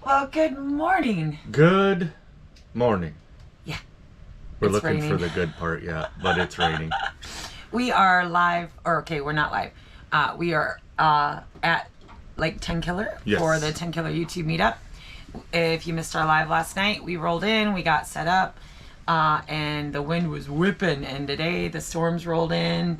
Well, good morning. Good morning. Yeah. We're looking for the good part yet, but it's raining. We are live, or okay, we're not live. We are at Lake TenKiller for the TenKiller YouTube Meetup. If you missed our live last night, we rolled in, we got set up, and the wind was whipping. And today the storms rolled in.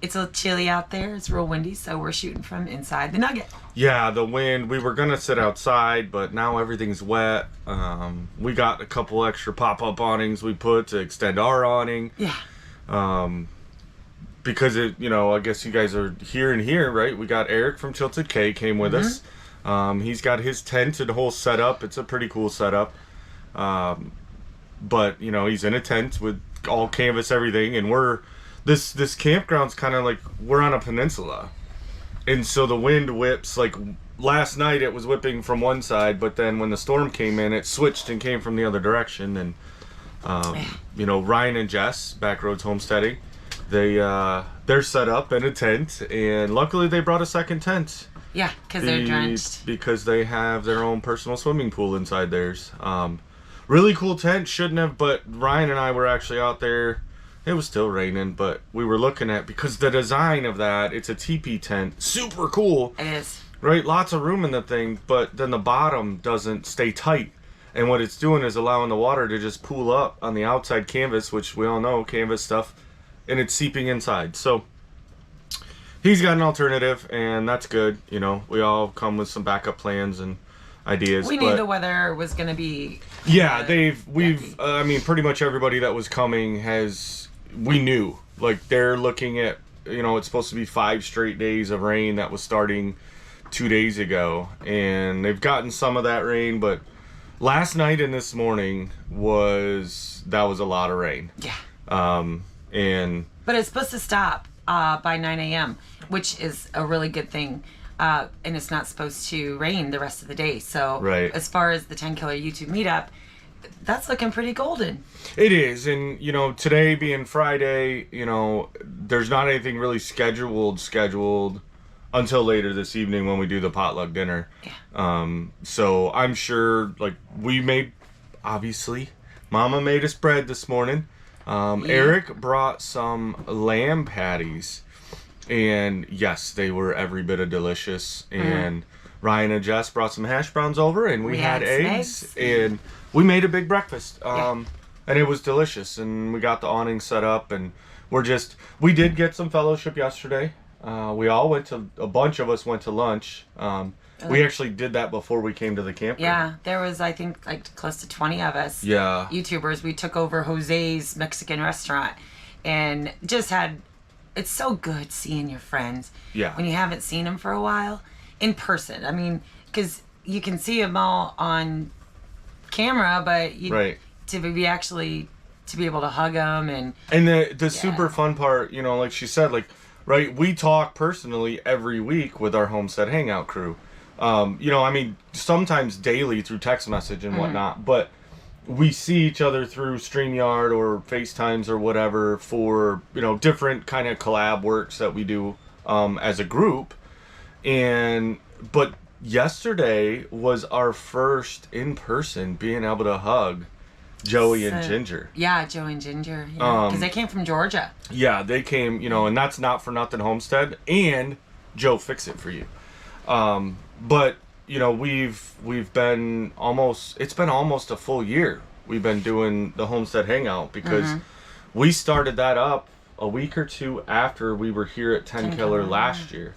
It's a little chilly out there. It's real windy, so we're shooting from inside the Nugget. Yeah, the wind. We were gonna sit outside, but now everything's wet. We got a couple extra pop-up awnings we put to extend our awning. Yeah. Because it, I guess you guys are here, right? We got Eric from Tilted K came with us. He's got his tent and whole setup. It's a pretty cool setup. But he's in a tent with all canvas, everything, and we're. This campground's kind of like we're on a peninsula, and so the wind whips. Like last night, it was whipping from one side, but then when the storm came in, it switched and came from the other direction. And Ryan and Jess, Backroads Homesteading, they're set up in a tent, and luckily they brought a second tent. Yeah, because they're drenched. Because they have their own personal swimming pool inside theirs. Really cool tent. Shouldn't have, but Ryan and I were actually out there. It was still raining, but we were looking at, because the design of that, it's a teepee tent. Super cool. It is. Right? Lots of room in the thing, but then the bottom doesn't stay tight. And what it's doing is allowing the water to just pool up on the outside canvas, which we all know, canvas stuff, and it's seeping inside. So he's got an alternative, and that's good. We all come with some backup plans and ideas. We knew the weather was going to be... Yeah, pretty much everybody that was coming we knew, like they're looking at, it's supposed to be 5 straight days of rain that was starting 2 days ago, and they've gotten some of that rain, but last night and this morning was a lot of rain. Yeah. But it's supposed to stop by 9 a.m., which is a really good thing, and it's not supposed to rain the rest of the day. So as far as the TenKiller YouTube Meetup, that's looking pretty golden. It is, and today being Friday, there's not anything really scheduled until later this evening when we do the potluck dinner. Yeah. So I'm sure, obviously, Mama made us bread this morning. Eric brought some lamb patties, and yes, they were every bit of delicious. And Ryan and Jess brought some hash browns over, and we had eggs, and we made a big breakfast. And it was delicious, and we got the awning set up, and we did get some fellowship yesterday. A bunch of us went to lunch. We actually did that before we came to the campground. Yeah, there was, I think, close to 20 of us. Yeah. YouTubers. We took over Jose's Mexican restaurant, and it's so good seeing your friends. Yeah. When you haven't seen them for a while, in person. I mean, because you can see them all on camera, but to be able to hug them and the super fun part, like she said, we talk personally every week with our Homestead Hangout crew. Sometimes daily through text message and whatnot, but we see each other through StreamYard or FaceTimes or whatever for, different kind of collab works that we do as a group. But yesterday was our first in person being able to hug Joey and Ginger. Yeah, Joey and Ginger. Because they came from Georgia. Yeah, they came, and that's not for nothing Homestead and Joe Fix It For You. But, we've been it's been almost a full year we've been doing the Homestead Hangout, because we started that up a week or two after we were here at TenKiller last year.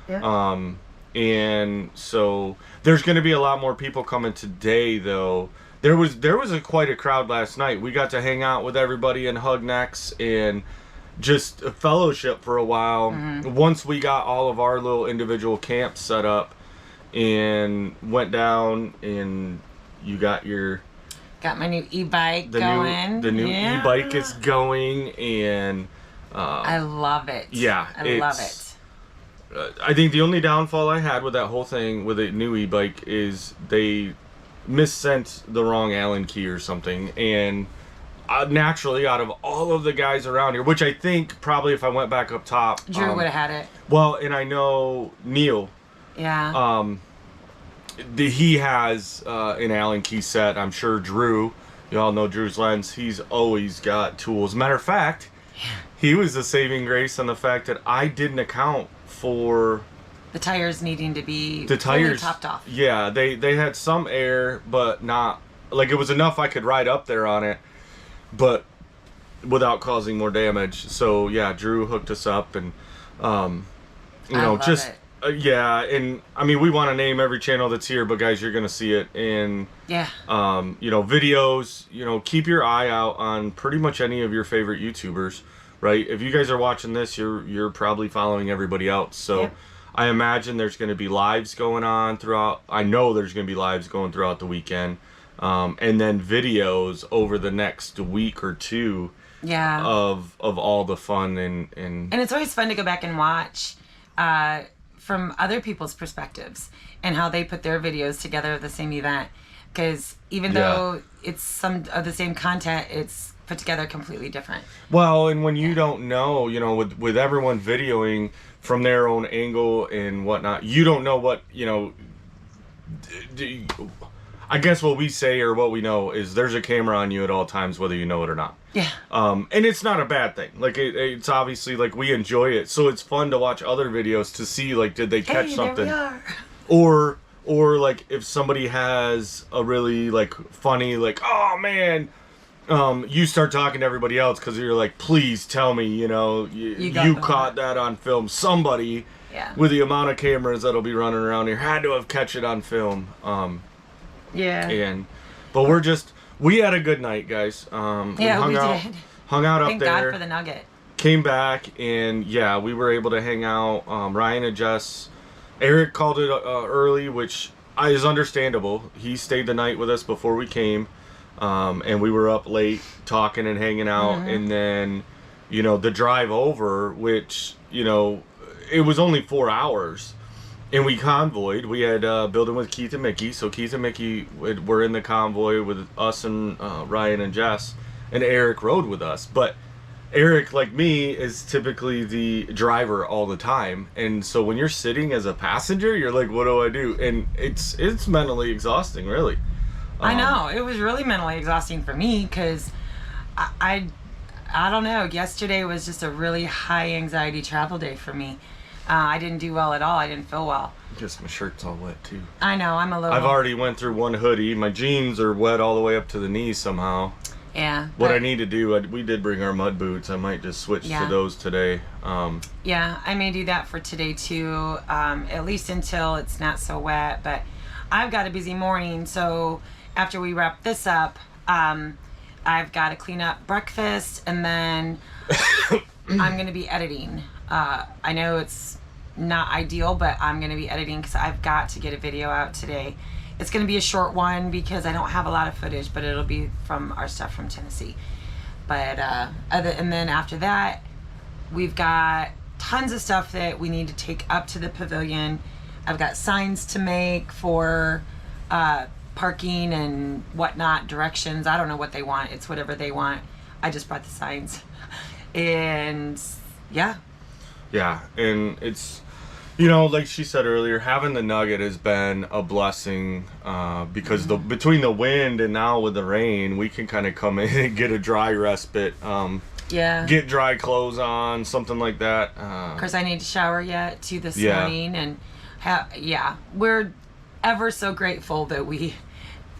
Yeah. And so there's going to be a lot more people coming today, though. There was quite a crowd last night. We got to hang out with everybody and hug necks and just a fellowship for a while. Once we got all of our little individual camps set up and went down, and you got my new e-bike going. The new e-bike is going, and I love it. Yeah, I love it. I think the only downfall I had with that whole thing with a new e-bike is they missent the wrong Allen key or something, and naturally, out of all of the guys around here, which I think probably if I went back up top, Drew would have had it. Well, and I know Neil. Yeah. he has an Allen key set. I'm sure Drew, you all know Drew's lens. He's always got tools. Matter of fact, he was the saving grace on the fact that I didn't account for the tires needing to be fully topped off. Yeah, they had some air, but not like it was enough I could ride up there on it, but without causing more damage. So yeah, Drew hooked us up, and you know, just yeah, and I mean, we want to name every channel that's here, but guys, you're gonna see it in you know, videos. You know, keep your eye out on pretty much any of your favorite YouTubers, right? If you guys are watching this, you're probably following everybody else. So I imagine there's going to be lives going on throughout. I know there's going to be lives going throughout the weekend, and then videos over the next week or two. Yeah. Of all the fun and it's always fun to go back and watch from other people's perspectives and how they put their videos together of the same event, because even though it's some of the same content, it's put together completely different. Well, and when you don't know, you know, with everyone videoing from their own angle and whatnot, you don't know what, you know, I guess what we say or what we know is there's a camera on you at all times, whether you know it or not. Yeah. And it's not a bad thing. Like, it's obviously, like, we enjoy it. So it's fun to watch other videos to see, like, did they catch something? There we are. Or, like, if somebody has a really, like, funny, like, oh, man, you start talking to everybody else because you're like, please tell me, you know, you caught that on film. Somebody with the amount of cameras that'll be running around here had to have catch it on film. But we had a good night, guys. We hung out up Thank there. God for the Nugget. Came back, and yeah, we were able to hang out. Ryan and Jess, Eric called it early, which is understandable. He stayed the night with us before we came, and we were up late talking and hanging out. And then, you know, the drive over, which, you know, it was only 4 hours. And we convoyed. We had building with Keith and Mickey. So Keith and Mickey were in the convoy with us and Ryan and Jess. And Eric rode with us. But Eric, like me, is typically the driver all the time. And so when you're sitting as a passenger, you're like, what do I do? And it's mentally exhausting, really. I know. It was really mentally exhausting for me because I don't know. Yesterday was just a really high anxiety travel day for me. I didn't do well at all. I didn't feel well. Just my shirt's all wet too. I know. I'm a little. I've already went through one hoodie. My jeans are wet all the way up to the knees somehow. Yeah. What I need to do, we did bring our mud boots. I might just switch to those today. Yeah, I may do that for today too. At least until it's not so wet. But I've got a busy morning, so after we wrap this up, I've got to clean up breakfast, and then I'm going to be editing. I know it's not ideal, but I'm going to be editing because I've got to get a video out today. It's going to be a short one because I don't have a lot of footage, but it'll be from our stuff from Tennessee. But and then after that, we've got tons of stuff that we need to take up to the pavilion. I've got signs to make for parking and whatnot, directions. I don't know what they want. It's whatever they want. I just brought the signs. And yeah. Yeah, and it's, you know, like she said earlier, having the Nugget has been a blessing because between the wind and now with the rain, we can kind of come in and get a dry respite. Get dry clothes on, something like that. Of course, I need to shower yet too this morning, and we're ever so grateful that we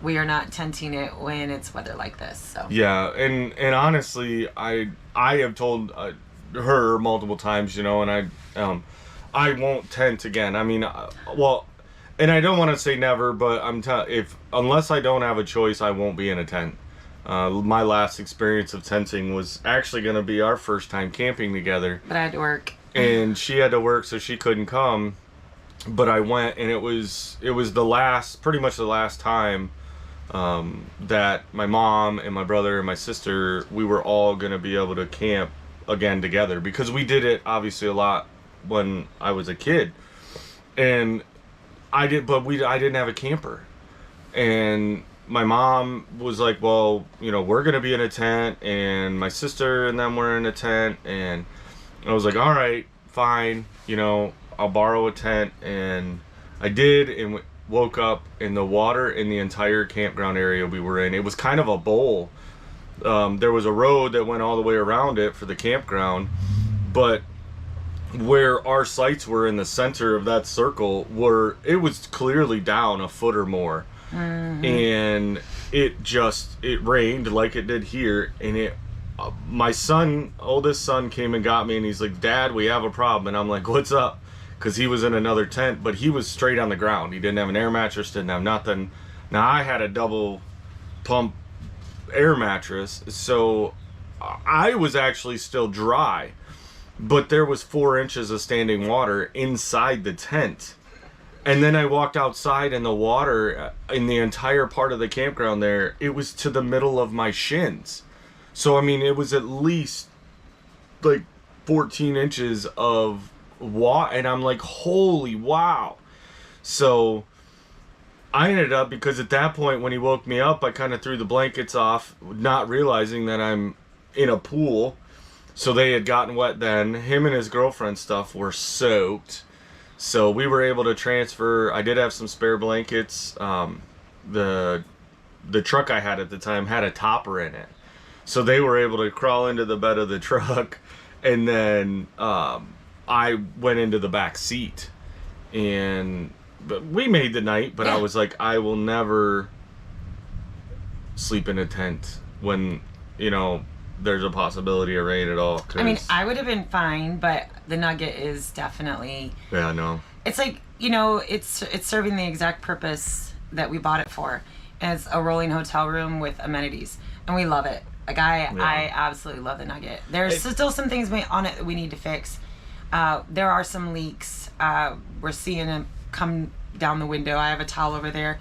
are not tenting it when it's weather like this. So yeah, and honestly, I have told her multiple times, you know, and I won't tent again. I mean, and I don't want to say never, but unless I don't have a choice, I won't be in a tent. My last experience of tenting was actually going to be our first time camping together. But I had to work. And she had to work, so she couldn't come. But I went, and it was pretty much the last time that my mom and my brother and my sister, we were all going to be able to camp again together, because we did it obviously a lot when I was a kid, and I didn't have a camper, and my mom was like, well, you know, we're gonna be in a tent, and my sister and them were in a tent, and I was like, all right, fine, you know, I'll borrow a tent, and I did, woke up and the water in the entire campground area we were in, it was kind of a bowl. There was a road that went all the way around it for the campground, but where our sites were in the center of that circle it was clearly down a foot or more. And it rained like it did here, and my oldest son came and got me, and he's like, Dad, we have a problem. And I'm like, what's up? Because he was in another tent, but he was straight on the ground. He didn't have an air mattress, didn't have nothing. Now I had a double pump air mattress, so I was actually still dry, but there was 4 inches of standing water inside the tent. And then I walked outside, and the water in the entire part of the campground there, it was to the middle of my shins. So I mean, it was at least like 14 inches of water, and I'm like, holy wow. So I ended up, because at that point when he woke me up, I kind of threw the blankets off, not realizing that I'm in a pool. So they had gotten wet then. Him and his girlfriend's stuff were soaked. So we were able to transfer. I did have some spare blankets. The truck I had at the time had a topper in it. So they were able to crawl into the bed of the truck, and then I went into the back seat. But we made the night, but I was like, I will never sleep in a tent when, there's a possibility of rain at all. I mean, I would have been fine, but the Nugget is definitely... Yeah, no. It's like, it's serving the exact purpose that we bought it for. And it's a rolling hotel room with amenities. And we love it. Like, I absolutely love the Nugget. There's still some things on it that we need to fix. There are some leaks. We're seeing them come down the window. I have a towel over there.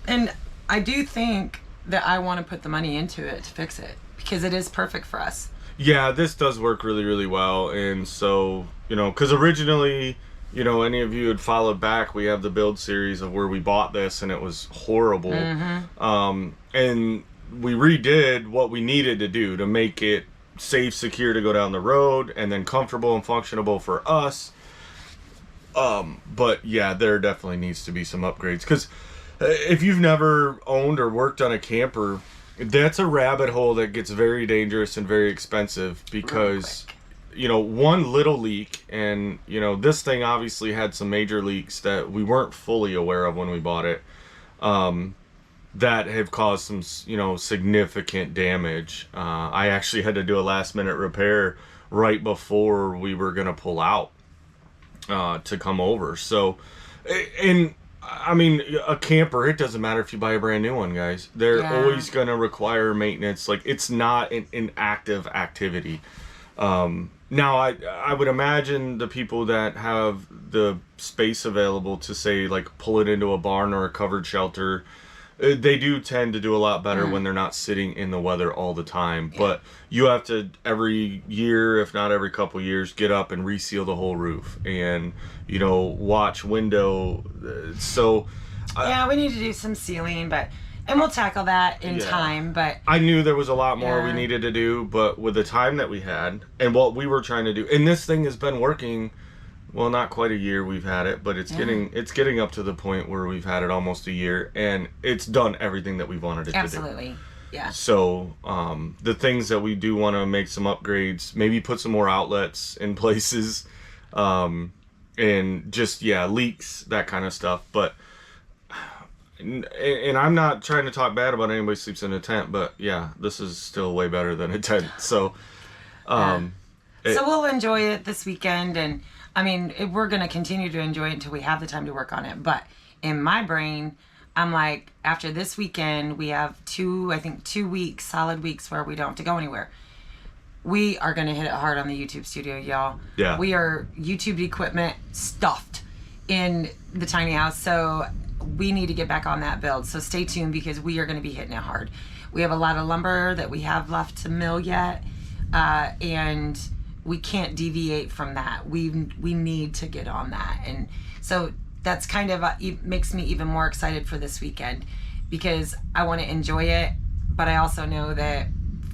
And I do think that I want to put the money into it to fix it, because it is perfect for us. Yeah, this does work really, really well. And so, because originally, any of you had followed back, we have the build series of where we bought this, and it was horrible. And we redid what we needed to do to make it safe, secure to go down the road, and then comfortable and functionable for us. But yeah, there definitely needs to be some upgrades, because if you've never owned or worked on a camper, that's a rabbit hole that gets very dangerous and very expensive, because one little leak, and this thing obviously had some major leaks that we weren't fully aware of when we bought it, that have caused some significant damage. I actually had to do a last minute repair right before we were gonna pull out to come over. So, and I mean, a camper, it doesn't matter if you buy a brand new one, guys. They're always going to require maintenance. Like, it's not an active activity. Now, I would imagine the people that have the space available to, say, like, pull it into a barn or a covered shelter, they do tend to do a lot better when they're not sitting in the weather all the time. But you have to, every year, if not every couple years, get up and reseal the whole roof and, watch window. So we need to do some sealing, and we'll tackle that in time. But I knew there was a lot more we needed to do, but with the time that we had and what we were trying to do, and this thing has been working. Well, not quite a year we've had it, but it's getting up to the point where we've had it almost a year, and it's done everything that we wanted it to do. Absolutely, yeah. So the things that we do want to make some upgrades, maybe put some more outlets in places, and just leaks, that kind of stuff. But and I'm not trying to talk bad about anybody who sleeps in a tent, but this is still way better than a tent. So so we'll enjoy it this weekend, and I mean, we're going to continue to enjoy it until we have the time to work on it. But in my brain, I'm like, after this weekend, we have 2 weeks, solid weeks where we don't have to go anywhere. We are going to hit it hard on the YouTube studio, y'all. Yeah. We are YouTube equipment stuffed in the tiny house. So we need to get back on that build. So stay tuned, because we are going to be hitting it hard. We have a lot of lumber that we have left to mill yet. And we can't deviate from that. We need to get on that. And so that's kind of makes me even more excited for this weekend, because I want to enjoy it, but I also know that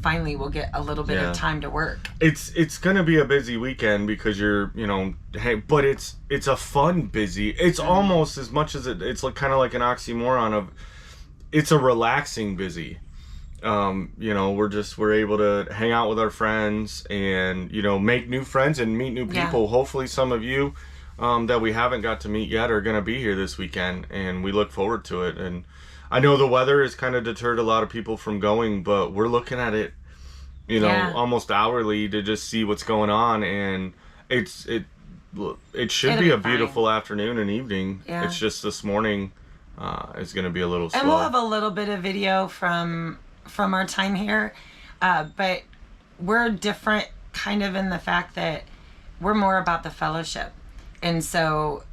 finally will get a little bit of time to work. It's gonna be a busy weekend because you're, you know, hey, but it's a fun busy. It's almost as much as it's like kind of like an oxymoron of, it's a relaxing busy. You know, we're able to hang out with our friends and, you know, make new friends and meet new people. Hopefully some of you that we haven't got to meet yet are gonna be here this weekend, and we look forward to it. And I know the weather has kind of deterred a lot of people from going, but we're looking at it, you know, almost hourly to just see what's going on, and it should be a beautiful afternoon and evening. It's just this morning is going to be a little slow. And we'll have a little bit of video from our time here, but we're different kind of in the fact that we're more about the fellowship, and so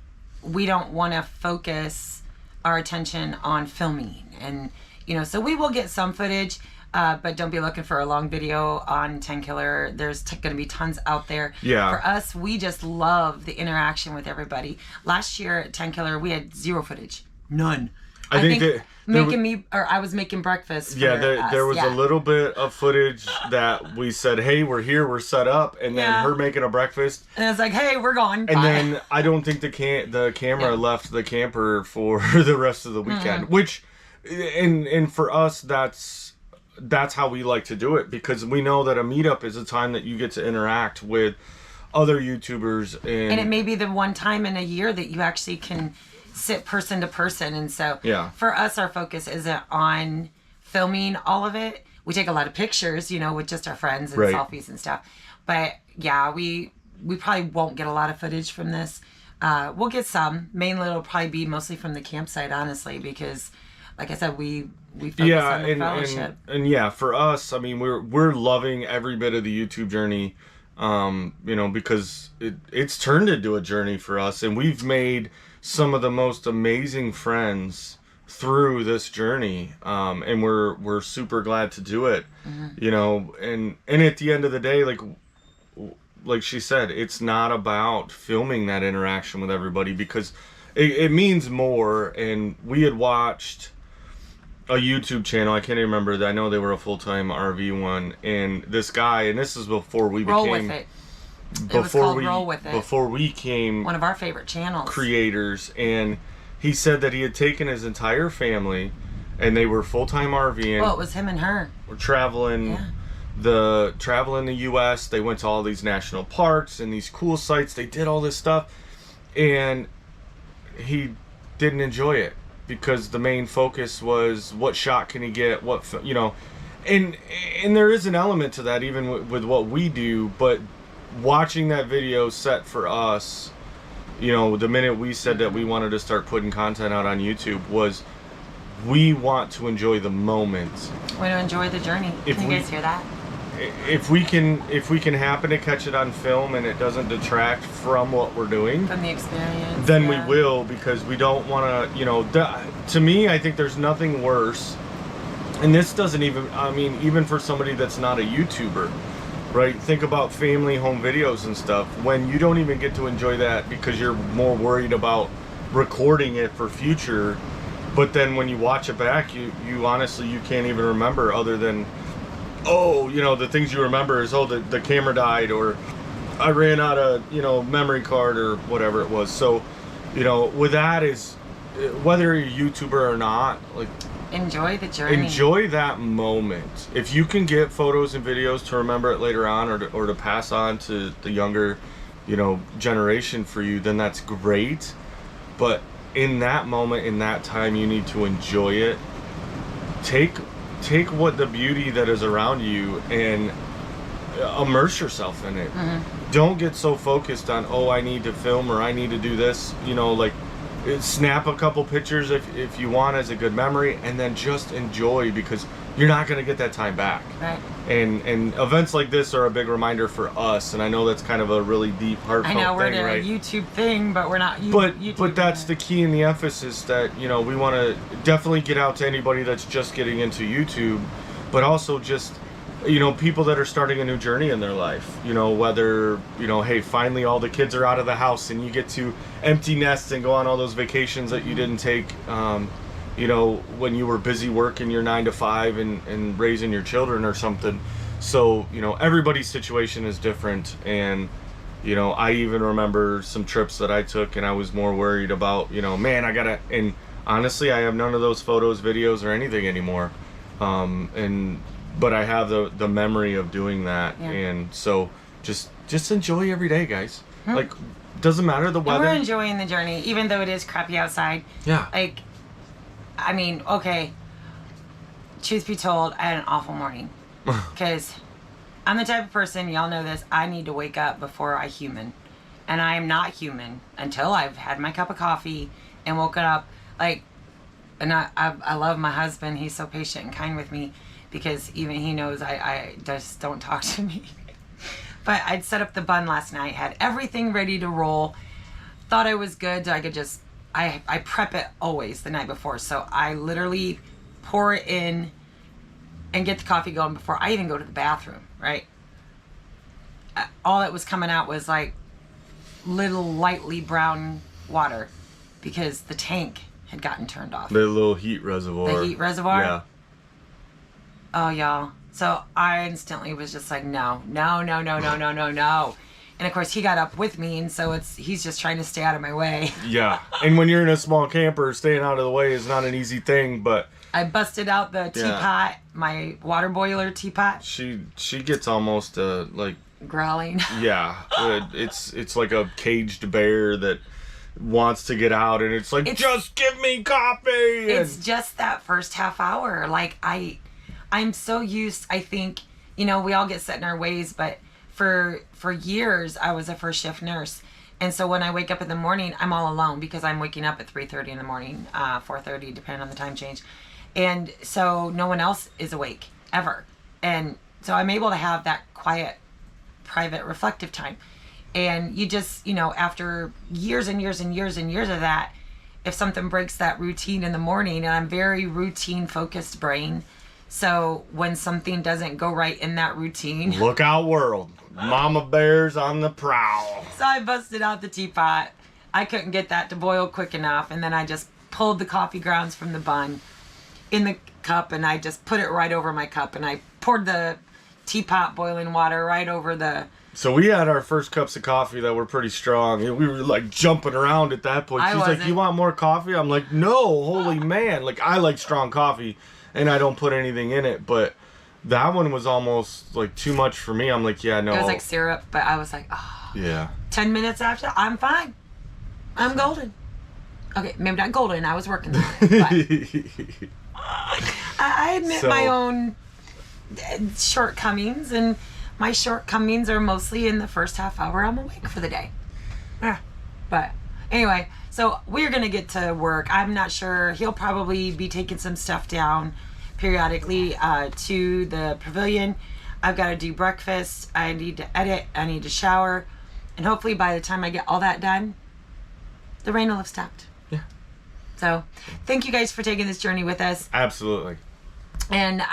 we don't want to focus our attention on filming, and you know, so we will get some footage, but don't be looking for a long video on TenKiller. There's going to be tons out there. For us, we just love the interaction with everybody. Last year at TenKiller, we had zero footage, none. I think I was making breakfast. There was a little bit of footage that we said, "Hey, we're here, we're set up," and then her making a breakfast, and it's like, "Hey, we're gone." And then I don't think the camera left the camper for the rest of the weekend. Which, and for us, that's how we like to do it, because we know that a meetup is a time that you get to interact with other YouTubers, and it may be the one time in a year that you actually can sit person to person. And so for us, our focus isn't on filming all of it. We take a lot of pictures, you know, with just our friends and selfies and stuff. But yeah, we probably won't get a lot of footage from this. We'll get some. Mainly it'll probably be mostly from the campsite, honestly, because like I said, we focus on the fellowship. And for us, I mean, we're loving every bit of the YouTube journey, you know, because it's turned into a journey for us, and we've made some of the most amazing friends through this journey, and we're super glad to do it. You know, and at the end of the day, like she said, it's not about filming that interaction with everybody, because it means more. And we had watched a YouTube channel, I can't even remember, I know they were a full-time RV one, and this guy, and this is before we Roll became With It. Roll With It. Before we came one of our favorite channels creators, and he said that he had taken his entire family, and they were full-time RVing. Well, it was him and her. We're traveling the U.S. They went to all these national parks and these cool sites. They did all this stuff, and he didn't enjoy it because the main focus was what shot can he get, you know, and there is an element to that even with what we do, but watching that video set for us, you know, the minute we said that we wanted to start putting content out on YouTube, was we want to enjoy the moment. We want to enjoy the journey. Can you guys hear that? If we can happen to catch it on film and it doesn't detract from what we're doing, from the experience, then we will, because we don't want to, you know, to me, I think there's nothing worse, and this doesn't even, I mean, even for somebody that's not a YouTuber, right? Think about family home videos and stuff, when you don't even get to enjoy that because you're more worried about recording it for future, but then when you watch it back, you honestly, you can't even remember, other than, oh, you know, the things you remember is, oh, the camera died, or I ran out of, you know, memory card, or whatever it was. So, you know, with that is, whether you're a YouTuber or not, like, enjoy the journey. Enjoy that moment. If you can get photos and videos to remember it later on, or to pass on to the younger, you know, generation for you, then that's great. But in that moment, in that time, you need to enjoy it. Take what the beauty that is around you and immerse yourself in it. Don't get so focused on, oh, I need to film, or I need to do this, you know, like, snap a couple pictures if you want as a good memory, and then just enjoy, because you're not going to get that time back. Right. And events like this are a big reminder for us, and I know that's kind of a really deep, heartfelt thing, right? I know we're doing a YouTube thing, but we're not But that's the key and the emphasis, that, you know, we want to definitely get out to anybody that's just getting into YouTube, but also just, you know, people that are starting a new journey in their life, you know, whether, you know, hey, finally all the kids are out of the house and you get to empty nest and go on all those vacations that you didn't take, you know, when you were busy working your 9 to 5 and raising your children or something. So, you know, everybody's situation is different. And, you know, I even remember some trips that I took and I was more worried about, you know, man, and honestly, I have none of those photos, videos, or anything anymore. But I have the memory of doing that. Yeah. And so just enjoy every day, guys. Like, doesn't matter the weather. And we're enjoying the journey, even though it is crappy outside. Yeah. Like, I mean, okay, truth be told, I had an awful morning. Because I'm the type of person, y'all know this, I need to wake up before I human. And I am not human until I've had my cup of coffee and woken up. Like, and I love my husband. He's so patient and kind with me because even he knows I just don't talk to me. But I'd set up the bun last night, had everything ready to roll, thought I was good. I could just, I prep it always the night before. So I literally pour it in and get the coffee going before I even go to the bathroom, right? All that was coming out was like little lightly brown water because the tank had gotten turned off. The little heat reservoir. The heat reservoir? Yeah. Oh, y'all. So I instantly was just like, no. And of course he got up with me, and so he's just trying to stay out of my way. Yeah. And when you're in a small camper, staying out of the way is not an easy thing, but I busted out the teapot, my water boiler teapot. She gets almost like growling. Yeah. It's like a caged bear that wants to get out, and it's like, just give me coffee. It's just that first half hour. Like I'm so used, I think, you know, we all get set in our ways, but for years I was a first shift nurse. And so when I wake up in the morning, I'm all alone because I'm waking up at 3:30 in the morning, 4:30, depending on the time change. And so no one else is awake ever. And so I'm able to have that quiet, private, reflective time. And you just, you know, after years and years and years and years of that, if something breaks that routine in the morning, and I'm very routine focused brain, so when something doesn't go right in that routine... Look out, world. Mama bear's on the prowl. So I busted out the teapot. I couldn't get that to boil quick enough, and then I just pulled the coffee grounds from the bun in the cup, and I just put it right over my cup, and I poured the teapot boiling water right over the... So we had our first cups of coffee that were pretty strong. We were like jumping around at that point. She's like, you want more coffee? I'm like, no, holy man. Like, I like strong coffee, and I don't put anything in it, but that one was almost like too much for me. I'm like, yeah, no. It was like syrup, but I was like, oh. Yeah. 10 minutes after, I'm fine. I'm golden. Okay, maybe not golden. I was working on it, but I admit my own shortcomings, and my shortcomings are mostly in the first half hour I'm awake for the day. But anyway, so we're going to get to work. I'm not sure. He'll probably be taking some stuff down periodically to the pavilion. I've got to do breakfast. I need to edit. I need to shower. And hopefully by the time I get all that done, the rain will have stopped. Yeah. So thank you guys for taking this journey with us. Absolutely. And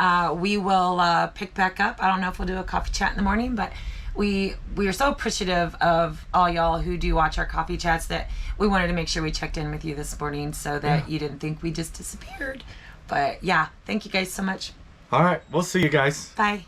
we will pick back up. I don't know if we'll do a coffee chat in the morning, but we are so appreciative of all y'all who do watch our coffee chats that we wanted to make sure we checked in with you this morning so that you didn't think we just disappeared. But yeah, thank you guys so much. All right, we'll see you guys. Bye.